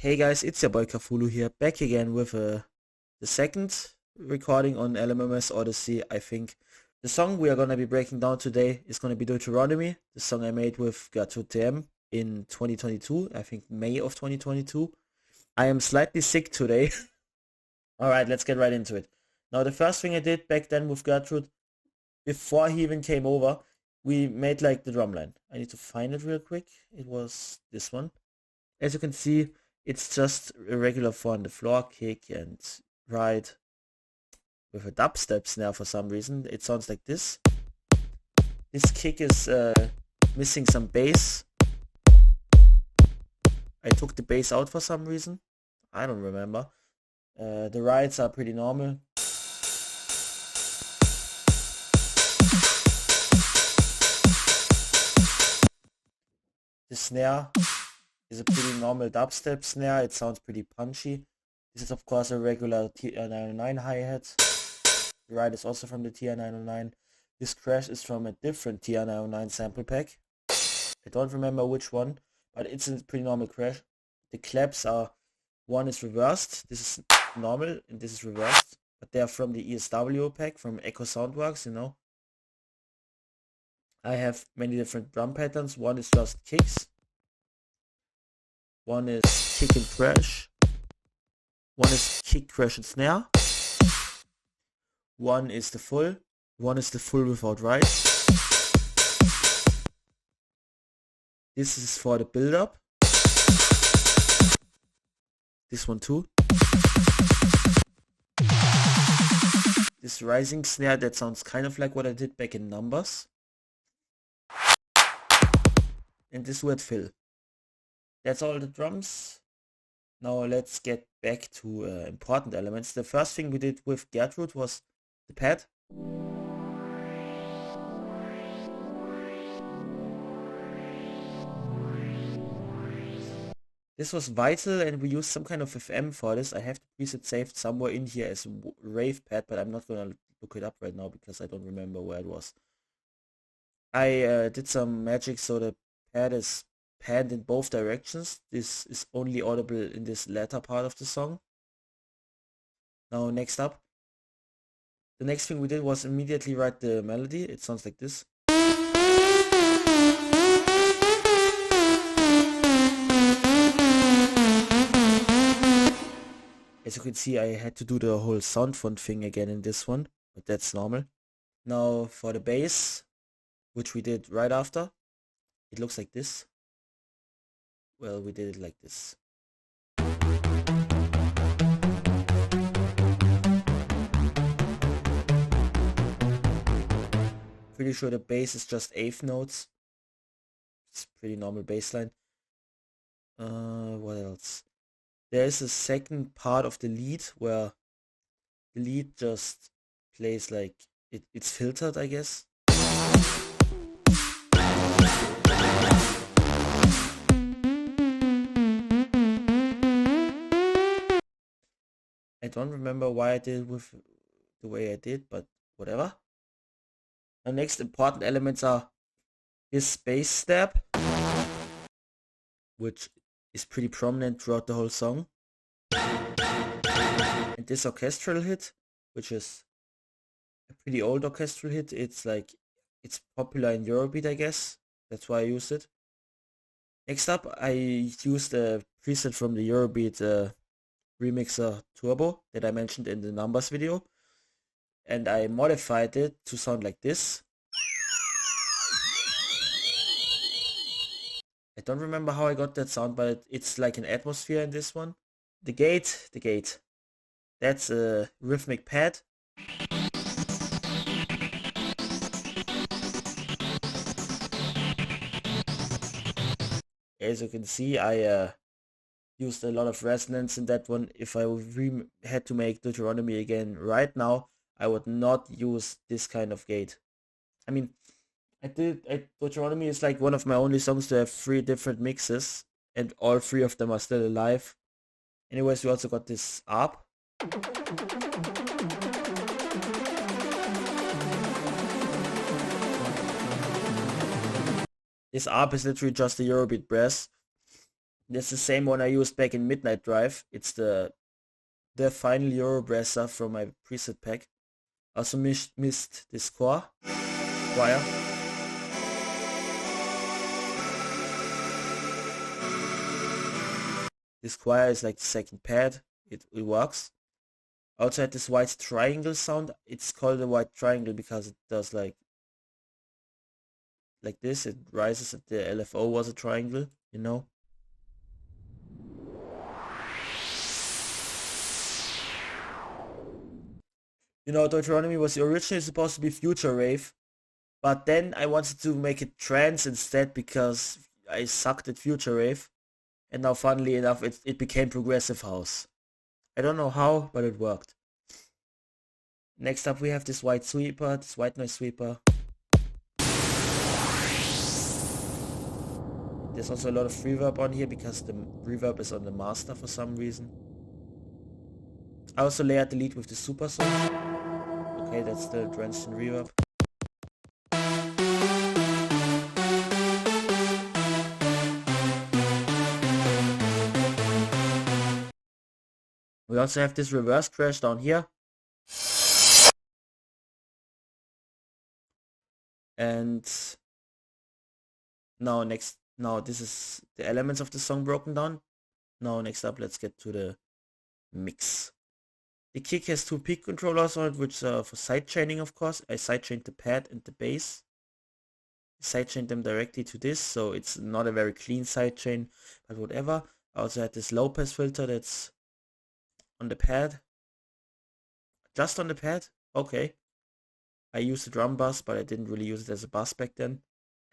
Hey guys, it's your boy Kathulu here, back again with the second recording on LMMS Odyssey, I think. The song we are gonna be breaking down today is gonna be Deuteronomy, the song I made with GertrudTM in 2022, I think May of 2022. I am slightly sick today. Alright, let's get right into it. Now the first thing I did back then with Gertrud, before he even came over, we made like the drum line. I need to find it real quick. It was this one. As you can see, it's just a regular 4 on the floor kick and ride with a dubstep snare for some reason. It sounds like this. This kick is missing some bass. I took the bass out for some reason. I don't remember. The rides are pretty normal. The snare is a pretty normal dubstep snare. It sounds pretty punchy. This is of course a regular TR-909 hi-hat. The ride is also from the TR-909. This crash is from a different TR-909 sample pack. I don't remember which one, but it's a pretty normal crash. The claps are, one is reversed, this is normal, and this is reversed, but they are from the ESW pack from Echo Soundworks, you know. I have many different drum patterns. One is just kicks. One is kick and crash. One is kick, crash and snare. One is the full. One is the full without ride. This is for the build up. This one too. This rising snare that sounds kind of like what I did back in Numbers. And this weird fill. That's all the drums. Now let's get back to important elements. The first thing we did with Gertrud was the pad. This was vital and we used some kind of FM for this. I have the preset saved somewhere in here as rave pad, but I'm not gonna look it up right now because I don't remember where it was. I did some magic so the pad is panned in both directions. This is only audible in this latter part of the song. Now next up, the next thing we did was immediately write the melody. It sounds like this. As you can see, I had to do the whole sound font thing again in this one, but that's normal. Now for the bass, which we did right after, it looks like this. Well, we did it like this. Pretty sure the bass is just eighth notes. It's pretty normal bass line. What else? There is a second part of the lead where the lead just plays like it's filtered, I guess. I don't remember why I did it with the way I did, but whatever. The next important elements are his bass step, which is pretty prominent throughout the whole song. And this orchestral hit, which is a pretty old orchestral hit. It's popular in Eurobeat, I guess. That's why I used it. Next up, I used a preset from the Eurobeat remixer Turbo that I mentioned in the Numbers video, and I modified it to sound like this. I don't remember how I got that sound, but it's like an atmosphere in this one. The gate, that's a rhythmic pad. As you can see, I used a lot of resonance in that one. If I had to make Deuteronomy again right now, I would not use this kind of gate. I mean, Deuteronomy is like one of my only songs to have 3 different mixes, and all 3 of them are still alive. Anyways, we also got this ARP. This ARP is literally just a Eurobeat brass. That's the same one I used back in Midnight Drive. It's the final Eurobrasser from my preset pack. Also missed this choir. This choir is like the second pad. It works. Also had this white triangle sound. It's called a white triangle because it does like this. It rises. The LFO was a triangle, you know. You know, Deuteronomy was originally supposed to be future rave, but then I wanted to make it trance instead because I sucked at future rave, and now funnily enough it became progressive house. I don't know how, but it worked. Next up we have this white sweeper, this white noise sweeper. There's also a lot of reverb on here because the reverb is on the master for some reason. I also layered the lead with the super song. Okay, that's the drenched in reverb. We also have this reverse crash down here. And now this is the elements of the song broken down. Now next up, let's get to the mix. The kick has two peak controllers on it, which are for sidechaining, of course. I sidechained the pad and the bass. Sidechained them directly to this, so it's not a very clean sidechain, but whatever. I also had this low pass filter that's on the pad. Just on the pad? Okay. I used the drum bus, but I didn't really use it as a bus back then.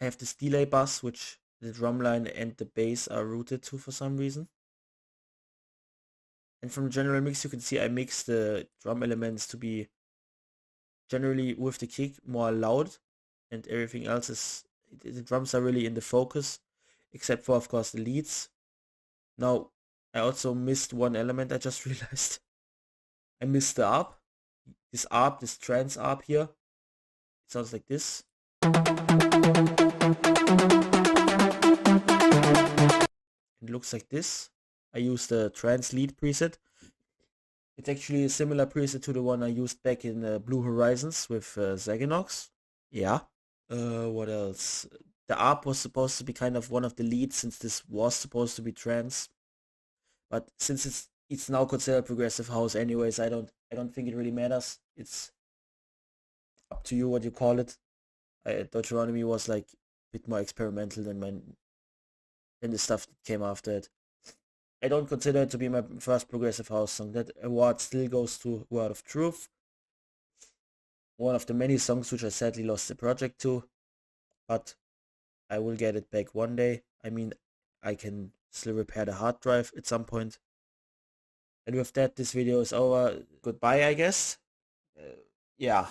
I have this delay bus, which the drum line and the bass are routed to for some reason. And from the general mix, you can see I mix the drum elements to be generally with the kick more loud, and everything else is, the drums are really in the focus, except for of course the leads. Now I also missed one element. I just realized I missed the ARP. This trance ARP here. It sounds like this. It looks like this. I used the trance lead preset. It's actually a similar preset to the one I used back in Blue Horizons with Zaginox. Yeah. What else? The ARP was supposed to be kind of one of the leads since this was supposed to be trance. But since it's now considered progressive house anyways, I don't think it really matters. It's up to you what you call it. Deuteronomy was like a bit more experimental than the stuff that came after it. I don't consider it to be my first progressive house song. That award still goes to Word of Truth. One of the many songs which I sadly lost the project to. But I will get it back one day. I mean, I can still repair the hard drive at some point. And with that, this video is over. Goodbye, I guess. Yeah.